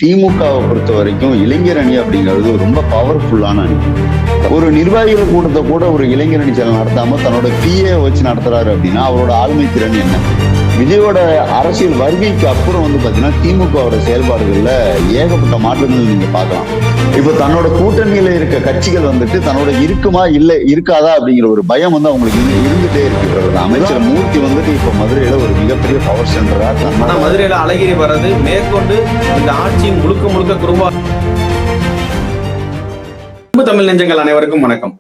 திமுகவை பொறுத்த வரைக்கும் இளைஞர் அணி அப்படிங்கிறது ரொம்ப பவர்ஃபுல்லான அணி. ஒரு நிர்வாகிகள் கூட்டத்தை கூட ஒரு இளைஞர் அணி செயல் நடத்தாம தன்னோட பிஏ வச்சு நடத்துறாரு அப்படின்னா அவரோட ஆளுமை திறன் என்ன? விஜயோட அரசியல் வருகைக்கு அப்புறம் பாத்தீங்கன்னா திமுகவோட செயல்பாடுகள்ல ஏகப்பட்ட மாற்றங்கள் நீங்க பார்க்கலாம். இப்ப தன்னோட கூட்டணியில இருக்க கட்சிகள் தன்னோட இருக்குமா இல்ல இருக்காதா அப்படிங்கிற ஒரு பயம் அவங்களுக்கு இருந்துட்டே இருக்கு. அமைச்சர் மூர்த்தி இப்ப மதுரையில ஒரு மிகப்பெரிய பவர் சென்டரா மதுரையில அழகிரி வர்றது மேற்கொண்டு இந்த ஆட்சி முழுக்க முழுக்க குறும்பா. தமிழ் நெஞ்சங்கள் அனைவருக்கும் வணக்கம்.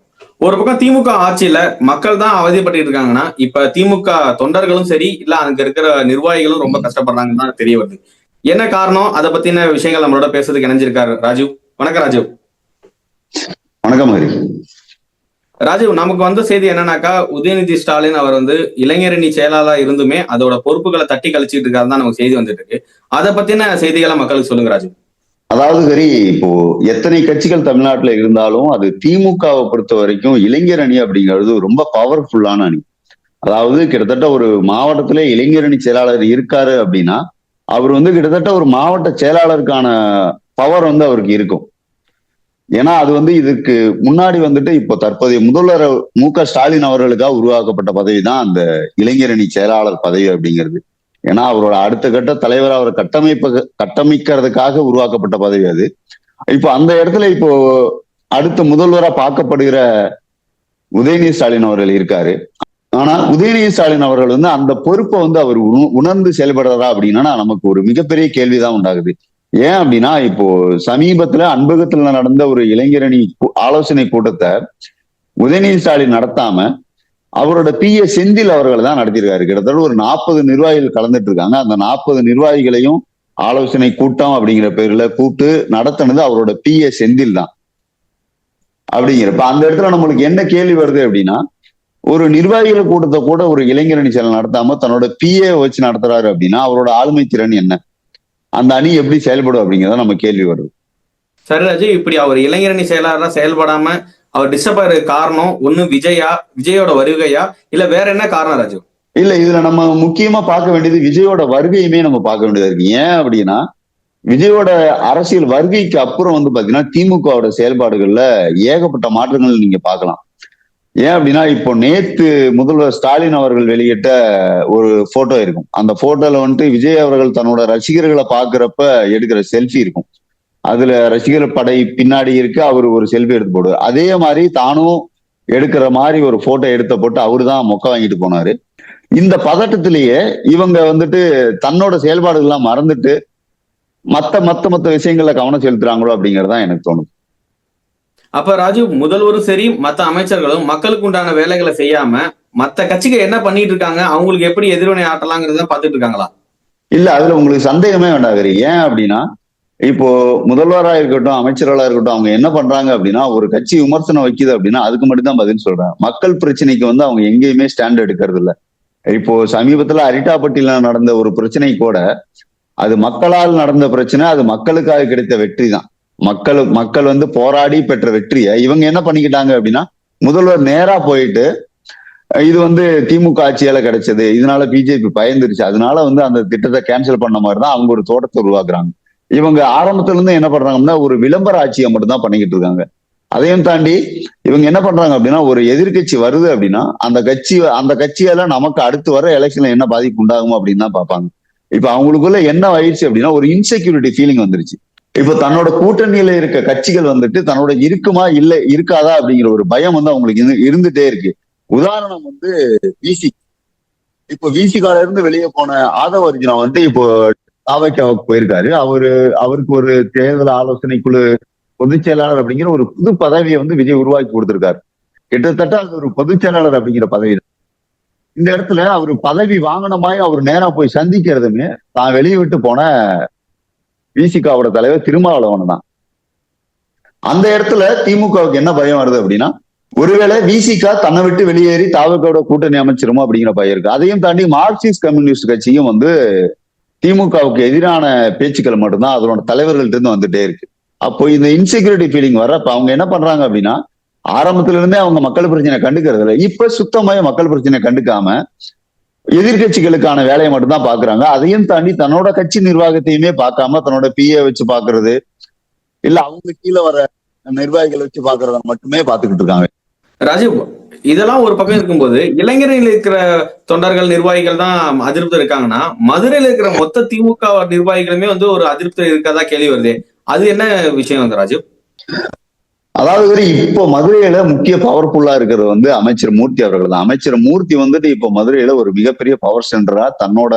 ஒரு பக்கம் திமுக ஆட்சியில மக்கள் தான் அவதிப்பட்டு இருக்காங்கன்னா, இப்ப திமுக தொண்டர்களும் சரி இல்ல அங்க இருக்கிற நிர்வாகிகளும் ரொம்ப கஷ்டப்படுறாங்கன்னு தான் தெரிய வருது. என்ன காரணம்? அதை பத்தின விஷயங்கள் நம்மளோட பேசுறதுக்கு இணைஞ்சிருக்காரு ராஜீவ். வணக்கம் ராஜீவ். வணக்கம் ஹரி. ராஜீவ், நமக்கு வந்த செய்தி என்னன்னாக்கா, உதயநிதி ஸ்டாலின் அவர் இளைஞரணி செயலாளர் இருந்துமே அதோட பொறுப்புகளை தட்டி கழிச்சிட்டு இருக்காரு தான் நமக்கு செய்தி வந்துட்டு இருக்கு. அதை பத்தின செய்திகளை மக்களுக்கு சொல்லுங்க ராஜீவ். அதாவது சரி, இப்போ எத்தனை கட்சிகள் தமிழ்நாட்டுல இருந்தாலும் அது திமுகவை பொறுத்த வரைக்கும் இளைஞர் அணி அப்படிங்கிறது ரொம்ப பவர்ஃபுல்லான அணி. அதாவது கிட்டத்தட்ட ஒரு மாவட்டத்திலே இளைஞர் அணி செயலாளர் இருக்காரு அப்படின்னா அவர் கிட்டத்தட்ட ஒரு மாவட்ட செயலாளருக்கான பவர் அவருக்கு இருக்கும். ஏன்னா அது இதுக்கு முன்னாடி இப்போ தற்போதைய முதல்வர் மு.க.ஸ்டாலின் அவர்களுக்காக உருவாக்கப்பட்ட பதவி தான் அந்த இளைஞர் அணி செயலாளர் பதவி அப்படிங்கிறது. ஏன்னா அவரோட அடுத்த கட்ட தலைவர் அவரை கட்டமைக்கிறதுக்காக உருவாக்கப்பட்ட பதவி அது. இப்போ அந்த இடத்துல இப்போ அடுத்த முதல்வரா பார்க்கப்படுகிற உதயநிதி ஸ்டாலின் அவர்கள் இருக்காரு. ஆனா உதயநிதி ஸ்டாலின் அவர்கள் அந்த பொறுப்பை அவர் உணர்ந்து செயல்படுறதா அப்படின்னா நமக்கு ஒரு மிகப்பெரிய கேள்விதான் உண்டாகுது. ஏன் அப்படின்னா இப்போ சமீபத்துல அன்பகத்துல நடந்த ஒரு இளைஞரணி ஆலோசனை கூட்டத்தை உதயநிதி ஸ்டாலின் நடத்தாம அவரோட பிஏ செந்தில் அவர்கள் தான் நடத்திருக்காரு. கிட்டத்தட்ட ஒரு 40 நிர்வாகிகள் கலந்துட்டு இருக்காங்க. அந்த 40 நிர்வாகிகளையும் ஆலோசனை கூட்டம் அப்படிங்கிற பேர்ல கூப்பிட்டு நடத்தினது அவரோட பிஏ செந்தில் தான் அப்படிங்கிறப்ப அந்த இடத்துல நம்மளுக்கு என்ன கேள்வி வருது அப்படின்னா, ஒரு நிர்வாகிகள் கூட்டத்தை கூட ஒரு இளைஞரணி செயல் நடத்தாம தன்னோட பிஏ வச்சு நடத்துறாரு அப்படின்னா அவரோட ஆளுமை திறன் என்ன? அந்த அணி எப்படி செயல்படும் அப்படிங்கிறத நம்ம கேள்வி வருது. சரி ராஜு, இப்படி அவர் இளைஞரணி செயலாளராக செயல்படாம அவர் டிஸ்டர்ப் ஆகிற காரணம் ஒண்ணு விஜயோட வருகையா இல்ல வேற என்ன காரணம் ராஜு? இல்ல, இதுல நம்ம முக்கியமா பார்க்க வேண்டியது விஜயோட வருகையுமே நம்ம பார்க்க வேண்டியதா இருக்கு. ஏன் அப்படின்னா விஜயோட அரசியல் வருகைக்கு அப்புறம் பாத்தீங்கன்னா திமுகவோட செயல்பாடுகள்ல ஏகப்பட்ட மாற்றங்கள் நீங்க பார்க்கலாம். ஏன் அப்படின்னா இப்போ நேத்து முதல்வர் ஸ்டாலின் அவர்கள் வெளியிட்ட ஒரு போட்டோ இருக்கும். அந்த போட்டோல விஜய் அவர்கள் தன்னோட ரசிகர்களை பாக்குறப்ப எடுக்கிற செல்ஃபி இருக்கும். அதுல ரசிகர் படை பின்னாடி இருக்கு. அவர் ஒரு செல்ஃபி எடுத்து போடுவார். அதே மாதிரி தானும் எடுக்கிற மாதிரி ஒரு போட்டோ எடுத்த போட்டு அவரு தான் மொக்க வாங்கிட்டு போனாரு. இந்த பதட்டத்திலேயே இவங்க தன்னோட செயல்பாடுகள்லாம் மறந்துட்டு மத்த விஷயங்கள்ல கவனம் செலுத்துறாங்களோ அப்படிங்கறதுதான் எனக்கு தோணுது. அப்ப ராஜு, முதல்வரும் சரி மத்த அமைச்சர்களும் மக்களுக்கு உண்டான வேலைகளை செய்யாம மத்த கட்சிகள் என்ன பண்ணிட்டு இருக்காங்க, அவங்களுக்கு எப்படி எதிர்வினை ஆட்டலாங்கிறத பாத்துட்டு இருக்காங்களா? இல்ல, அதுல உங்களுக்கு சந்தேகமே வேண்டாம். ஏன் அப்படின்னா இப்போ முதல்வரா இருக்கட்டும் அமைச்சர்களா இருக்கட்டும் அவங்க என்ன பண்றாங்க அப்படின்னா, ஒரு கட்சி விமர்சனம் வைக்குது அப்படின்னா அதுக்கு மட்டும்தான் பதில் சொல்றாங்க. மக்கள் பிரச்சனைக்கு அவங்க எங்கேயுமே ஸ்டாண்ட் எடுக்கிறது இல்ல. இப்போ சமீபத்துல அரிட்டாப்பட்டியில நடந்த ஒரு பிரச்சனை கூட அது மக்களால் நடந்த பிரச்சனை, அது மக்களுக்காக கிடைத்த வெற்றி தான். மக்கள் போராடி பெற்ற வெற்றியை இவங்க என்ன பண்ணிக்கிட்டாங்க அப்படின்னா, முதல்வர் நேரா போயிட்டு இது திமுக ஆட்சியால கிடைச்சது, இதனால பிஜேபி பயந்துருச்சு, அதனால அந்த திட்டத்தை கேன்சல் பண்ண மாதிரிதான் அவங்க ஒரு தோட்டத்தை உருவாக்குறாங்க. இவங்க ஆரம்பத்துல இருந்து என்ன பண்றாங்கன்னா ஒரு விளம்பர ஆட்சியை மட்டும்தான் பண்ணிக்கிட்டு இருக்காங்க. அதையும் தாண்டி இவங்க என்ன பண்றாங்க அப்படின்னா, ஒரு எதிர்கட்சி வருது அப்படின்னா அந்த கட்சியால நமக்கு அடுத்து வர எலெக்ஷன்ல என்ன பாதிப்பு உண்டாகும் அப்படின்னு தான் பார்ப்பாங்க. இப்ப அவங்களுக்குள்ள என்ன ஆயிடுச்சு அப்படின்னா ஒரு இன்செக்யூரிட்டி ஃபீலிங் வந்துருச்சு. இப்ப தன்னோட கூட்டணியில இருக்க கட்சிகள் தன்னோட இருக்குமா இல்ல இருக்காதா அப்படிங்கிற ஒரு பயம் அவங்களுக்கு இருந்துட்டே இருக்கு. உதாரணம் விசி. இப்போ விசிகால இருந்து வெளியே போன ஆதவ அர்ஜுனா இப்போ தாவேக்காவுக்கு போயிருக்காரு. அவருக்கு ஒரு தேர்தல் ஆலோசனை குழு பொதுச் செயலாளர் அப்படிங்கிற ஒரு புது பதவியை விஜய் உருவாக்கி கொடுத்திருக்காரு. கிட்டத்தட்ட அது ஒரு பொதுச் செயலாளர் அப்படிங்கிற பதவி. இந்த இடத்துல அவரு பதவி வாங்கினமாய் அவர் நேரா போய் சந்திக்கிறதுமே தான் வெளியே விட்டு போன விசிகாவோட தலைவர் திருமாவளவன் தான். அந்த இடத்துல திமுகவுக்கு என்ன பயம் வருது அப்படின்னா, ஒருவேளை விசிகா தன்னை விட்டு வெளியேறி தாவேக்காவோட கூட்டணி அமைச்சிருமோ அப்படிங்கிற பயம் இருக்கு. அதையும் தாண்டி மார்க்சிஸ்ட் கம்யூனிஸ்ட் கட்சியும் திமுகவுக்கு எதிரான பேச்சுக்கள் மட்டும்தான் அதனோட தலைவர்கள்ட்ட இருந்து வந்துட்டே இருக்கு. அப்போ இந்த இன்செக்யூரிட்டி ஃபீலிங் வர்றப்ப அவங்க என்ன பண்றாங்க அப்படின்னா, ஆரம்பத்துல இருந்தே அவங்க மக்கள் பிரச்சனை கண்டுக்கிறது இல்லை. இப்ப சுத்தமாய மக்கள் பிரச்சனை கண்டுக்காம எதிர்கட்சிகளுக்கான வேலையை மட்டும்தான் பாக்குறாங்க. அதையும் தாண்டி தன்னோட கட்சி நிர்வாகத்தையுமே பார்க்காம தன்னோட பிஏ வச்சு பாக்குறது, இல்ல அவங்க கீழே வர நிர்வாகிகளை வச்சு பாக்குறத மட்டுமே பாத்துக்கிட்டு இருக்காங்க. ராஜீவ், இதெல்லாம் ஒரு பக்கம் இருக்கும்போது இளைஞர்கள் இருக்கிற தொண்டர்கள் நிர்வாகிகள் தான் அதிருப்தி இருக்காங்கன்னா, மதுரையில இருக்கிற மொத்த திமுக நிர்வாகிகளுமே வந்து ஒரு அதிருப்தி இருக்கதா கேள்வி வருது. அது என்ன விஷயம் வந்து ராஜீவ்? அதாவது இப்போ மதுரையில முக்கிய பவர்ஃபுல்லா இருக்கிறது வந்து அமைச்சர் மூர்த்தி அவர்கள் தான். அமைச்சர் மூர்த்தி வந்துட்டு இப்போ மதுரையில ஒரு மிகப்பெரிய பவர் சென்டரா தன்னோட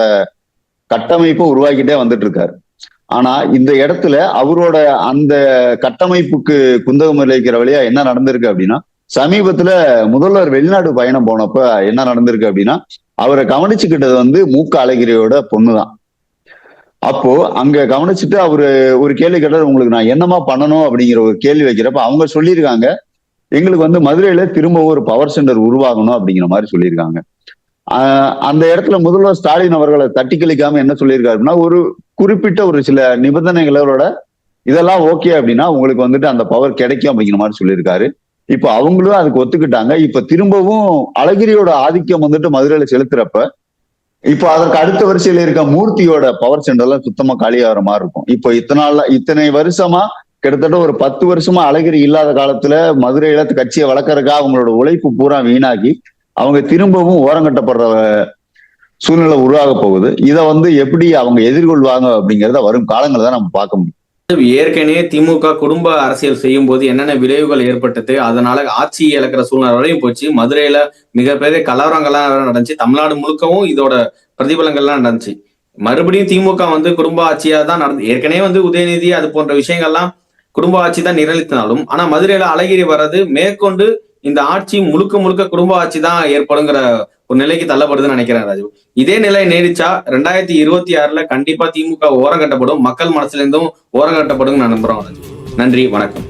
கட்டமைப்பை உருவாக்கிட்டே வந்துட்டு இருக்காரு. ஆனா இந்த இடத்துல அவரோட அந்த கட்டமைப்புக்கு குந்தகம் விளைவிக்கிற வழியா என்ன நடந்திருக்கு அப்படின்னா, சமீபத்துல முதல்வர் வெளிநாடு பயணம் போனப்ப என்ன நடந்திருக்கு அப்படின்னா, அவரை கவனிச்சுக்கிட்டது வந்து மூக்க அழகிரியோட பொண்ணுதான். அப்போ அங்க கவனிச்சுட்டு அவரு ஒரு கேள்வி கேட்டார், உங்களுக்கு நான் என்னமா பண்ணணும் அப்படிங்கிற ஒரு கேள்வி வைக்கிறப்ப அவங்க சொல்லியிருக்காங்க, எங்களுக்கு வந்து மதுரையில திரும்ப ஒரு பவர் சென்டர் உருவாகணும் அப்படிங்கிற மாதிரி சொல்லியிருக்காங்க. அந்த இடத்துல முதல்வர் ஸ்டாலின் அவர்களை தட்டி கழிக்காம என்ன சொல்லியிருக்காருன்னா, ஒரு குறிப்பிட்ட ஒரு சில நிபந்தனைகளோட இதெல்லாம் ஓகே அப்படின்னா உங்களுக்கு வந்துட்டு அந்த பவர் கிடைக்கும் அப்படிங்கிற மாதிரி சொல்லியிருக்காரு. இப்ப அவங்களும் அதுக்கு ஒத்துக்கிட்டாங்க. இப்ப திரும்பவும் அழகிரியோட ஆதிக்கம் வந்துட்டு மதுரையில செலுத்துறப்ப இப்போ அதற்கு அடுத்த வரிசையில இருக்க மூர்த்தியோட பவர் சென்டர்லாம் சுத்தமா காலியாகிற மாதிரி இருக்கும். இப்போ இத்தனை வருஷமா கிட்டத்தட்ட ஒரு 10 வருஷமா அழகிரி இல்லாத காலத்துல மதுரையில கட்சியை வளர்க்கறதுக்காக அவங்களோட உழைப்பு பூரா வீணாகி அவங்க திரும்பவும் ஓரங்கட்டப்படுற சூழ்நிலை உருவாக போகுது. இதை வந்து எப்படி அவங்க எதிர்கொள்வாங்க அப்படிங்கிறத வரும் காலங்களை தான் நம்ம பார்க்க முடியும். ஏற்கனவே திமுக குடும்ப அரசியல் செய்யும் போது என்னென்ன விளைவுகள் ஏற்பட்டது, அதனால ஆட்சி இழக்கிற சூழ்நிலை வரையும் போச்சு. மதுரையில மிகப்பெரிய கலவரங்கள்லாம் நடந்துச்சு. தமிழ்நாடு முழுக்கவும் இதோட பிரதிபலங்கள்லாம் நடந்துச்சு. மறுபடியும் திமுக வந்து குடும்ப ஆட்சியா தான் நடந்து, ஏற்கனவே வந்து உதயநிதி அது போன்ற விஷயங்கள்லாம் குடும்ப ஆட்சி தான் நிரலித்தினாலும், ஆனா மதுரையில அழகிரி வர்றது மேற்கொண்டு இந்த ஆட்சி முழுக்க முழுக்க குடும்ப ஆட்சி தான் ஏற்படுங்கிற ஒரு நிலைக்கு தள்ளப்படுதுன்னு நினைக்கிறேன் ராஜு. இதே நிலை நீடிச்சா 2026 கண்டிப்பா திமுக ஓரம் கட்டப்படும், மக்கள் மனசுல இருந்தும் ஓரம் கட்டப்படும் நான் நம்புறோம். நன்றி, வணக்கம்.